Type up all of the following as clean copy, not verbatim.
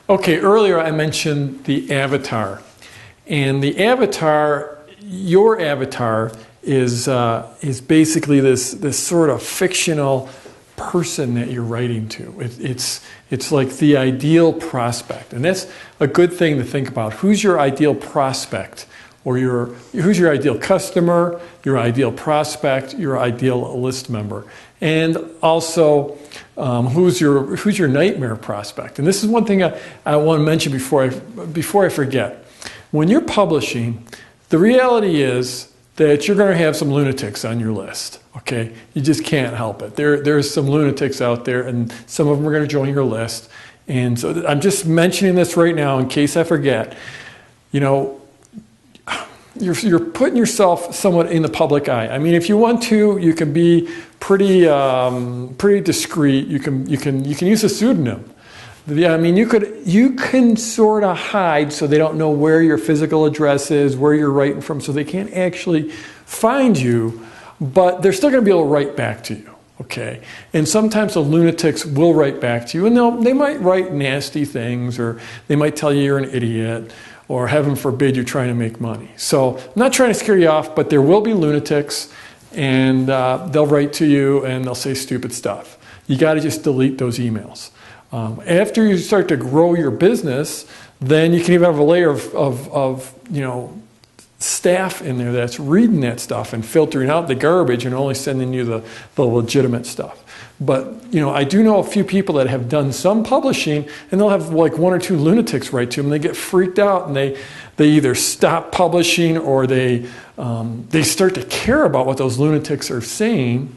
Okay, earlier I mentioned the avatar. And the avatar, your avatar, is basically this sort of fictional person that you're writing to. It's like the ideal prospect. And that's a good thing to think about. Who's your ideal prospect? Or who's your ideal customer, your ideal prospect, your ideal list member? And also, who's your nightmare prospect? And this is one thing I want to mention before I forget. When you're publishing, the reality is that you're going to have some lunatics on your list. Okay, you just can't help it. There's some lunatics out there, and some of them are going to join your list. And so I'm just mentioning this right now in case I forget. You know, you're putting yourself somewhat in the public eye. I mean, if you want to, you can be pretty discreet. You can use a pseudonym. Yeah, I mean, you can sort of hide so they don't know where your physical address is, where you're writing from, so they can't actually find you, but they're still going to be able to write back to you. Okay, and sometimes the lunatics will write back to you, and they might write nasty things, or they might tell you you're an idiot, or heaven forbid you're trying to make money. So I'm not trying to scare you off, but there will be lunatics, and they'll write to you and they'll say stupid stuff. You got to just delete those emails. After you start to grow your business, then you can even have a layer of staff in there that's reading that stuff and filtering out the garbage and only sending you the legitimate stuff. But I do know a few people that have done some publishing, and they'll have like one or two lunatics write to them. And they get freaked out, and they either stop publishing, or they start to care about what those lunatics are saying.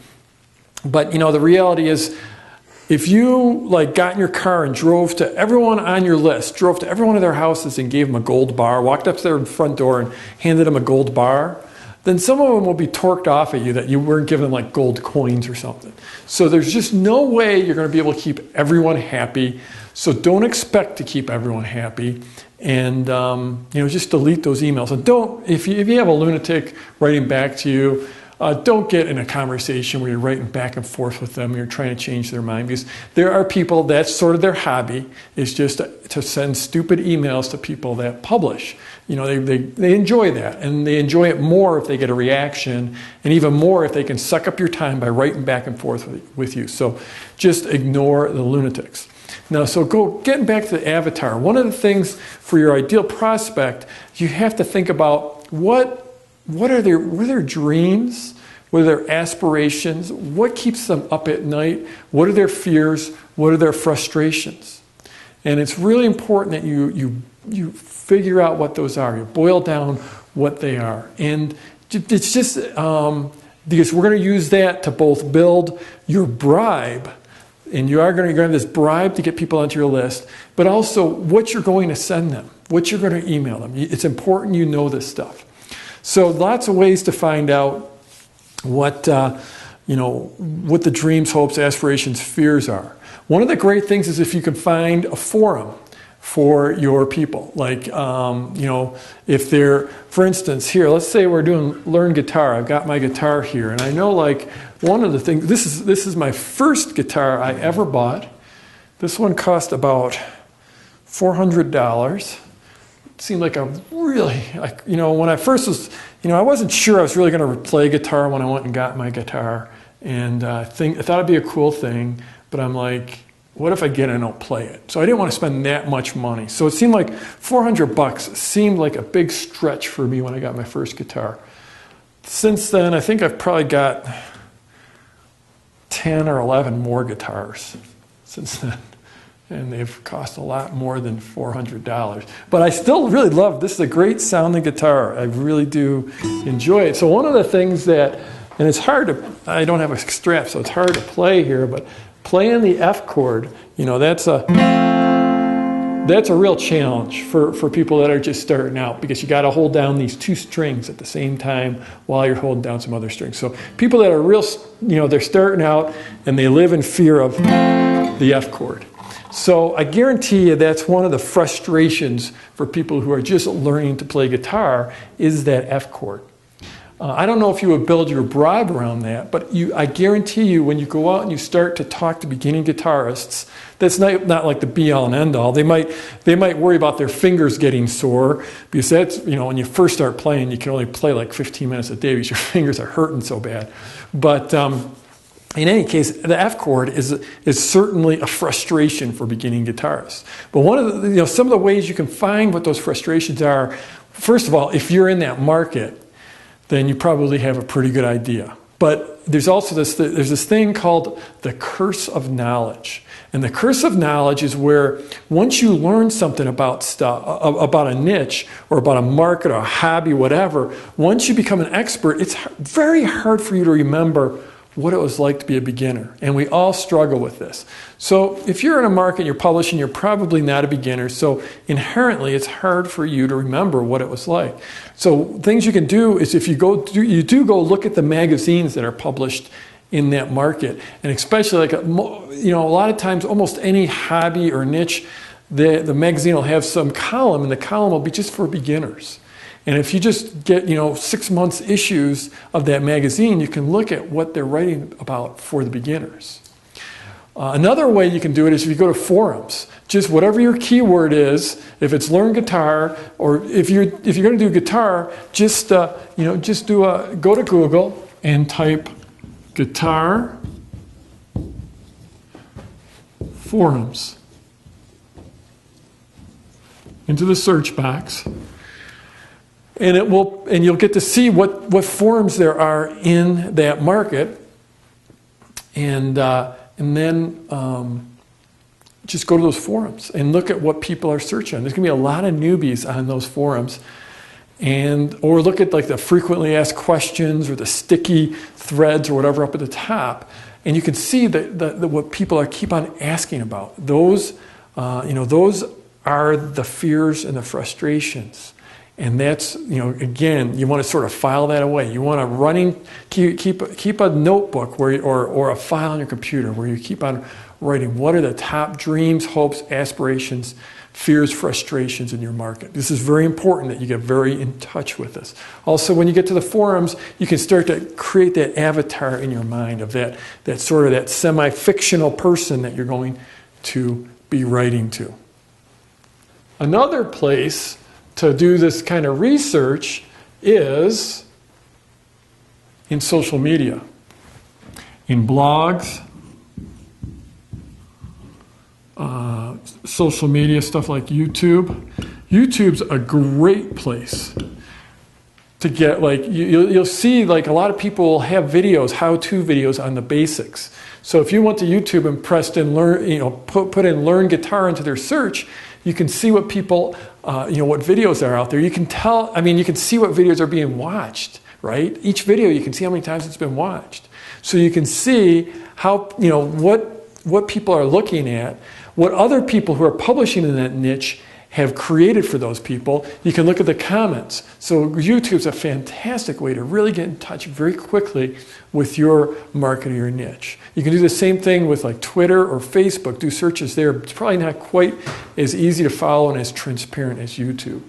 But the reality is, if you got in your car and drove to everyone on your list, drove to every one of their houses and gave them a gold bar, walked up to their front door and handed them a gold bar, then some of them will be torqued off at you that you weren't giving them like gold coins or something. So there's just no way you're going to be able to keep everyone happy. So don't expect to keep everyone happy, and just delete those emails. And don't, if you have a lunatic writing back to you, don't get in a conversation where you're writing back and forth with them, you're trying to change their mind, because there are people, that's sort of their hobby, is just to send stupid emails to people that publish. They enjoy that, and they enjoy it more if they get a reaction, and even more if they can suck up your time by writing back and forth with you. So just ignore the lunatics. Now, getting back to the avatar, one of the things for your ideal prospect, you have to think about what are their dreams? What are their aspirations? What keeps them up at night? What are their fears? What are their frustrations? And it's really important that you figure out what those are. You boil down what they are. And it's just because we're going to use that to both build your bribe, and you're going to have this bribe to get people onto your list, but also what you're going to send them, what you're going to email them. It's important you know this stuff. So lots of ways to find out what the dreams, hopes, aspirations, fears are. One of the great things is if you can find a forum for your people. Like, if they're, for instance, here, let's say we're doing Learn Guitar. I've got my guitar here, and I know one of the things, this is my first guitar I ever bought. This one cost about $400. Seemed like a really, when I first was, I wasn't sure I was really going to play guitar when I went and got my guitar. And I thought it'd be a cool thing, but I'm like, what if I get it and don't play it? So I didn't want to spend that much money. So it seemed like $400 seemed like a big stretch for me when I got my first guitar. Since then, I think I've probably got 10 or 11 more guitars since then. And they've cost a lot more than $400. But I still really love, this is a great sounding guitar. I really do enjoy it. So one of the things that, and it's hard to, I don't have a strap, so it's hard to play here, but playing the F chord, that's a real challenge for people that are just starting out, because you got to hold down these two strings at the same time while you're holding down some other strings. So people that are real, they're starting out and they live in fear of the F chord. So I guarantee you that's one of the frustrations for people who are just learning to play guitar, is that F chord. I don't know if you would build your bribe around that, but I guarantee you when you go out and you start to talk to beginning guitarists, that's not like the be-all and end-all. They might worry about their fingers getting sore, because that's, when you first start playing, you can only play like 15 minutes a day because your fingers are hurting so bad. But in any case, the F chord is certainly a frustration for beginning guitarists. But one of the, some of the ways you can find what those frustrations are, first of all, if you're in that market, then you probably have a pretty good idea. But there's also there's this thing called the curse of knowledge. And the curse of knowledge is where once you learn something about about a niche or about a market or a hobby, whatever, once you become an expert, it's very hard for you to remember what it was like to be a beginner. And we all struggle with this. So if you're in a market, you're publishing, you're probably not a beginner. So inherently, it's hard for you to remember what it was like. So things you can do is if you do go look at the magazines that are published in that market, and especially like a lot of times, almost any hobby or niche, the magazine will have some column, and the column will be just for beginners. And if you just get 6 months issues of that magazine, you can look at what they're writing about for the beginners. Another way you can do it is if you go to forums. Just whatever your keyword is, if it's learn guitar, or if you're going to do guitar, just go to Google and type guitar forums into the search box. And you'll get to see what forums there are in that market, and then just go to those forums and look at what people are searching. There's going to be a lot of newbies on those forums, or look at like the frequently asked questions or the sticky threads or whatever up at the top, and you can see that what people keep on asking about. Those are the fears and the frustrations. And that's, again, you want to sort of file that away. You want to keep a notebook or a file on your computer where you keep on writing what are the top dreams, hopes, aspirations, fears, frustrations in your market. This is very important that you get very in touch with this. Also, when you get to the forums, you can start to create that avatar in your mind of that sort of that semi-fictional person that you're going to be writing to. Another place to do this kind of research is in social media, in blogs, social media, stuff like YouTube. YouTube's a great place to get, you'll see a lot of people will have videos, how-to videos on the basics. So if you went to YouTube and pressed in learn, put in learn guitar into their search, you can see what people, what videos are out there. You can you can see what videos are being watched, right? Each video, you can see how many times it's been watched. So you can see how, what people are looking at, what other people who are publishing in that niche have created for those people. You can look at the comments. So YouTube's a fantastic way to really get in touch very quickly with your market or your niche. You can do the same thing with like Twitter or Facebook. Do searches there. It's probably not quite as easy to follow and as transparent as YouTube.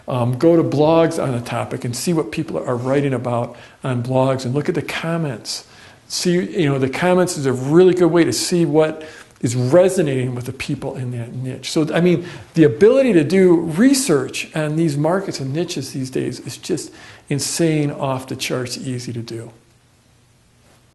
Go to blogs on a topic and see what people are writing about on blogs and look at the comments. See, the comments is a really good way to see what is resonating with the people in that niche. So, the ability to do research on these markets and niches these days is just insane, off the charts easy to do.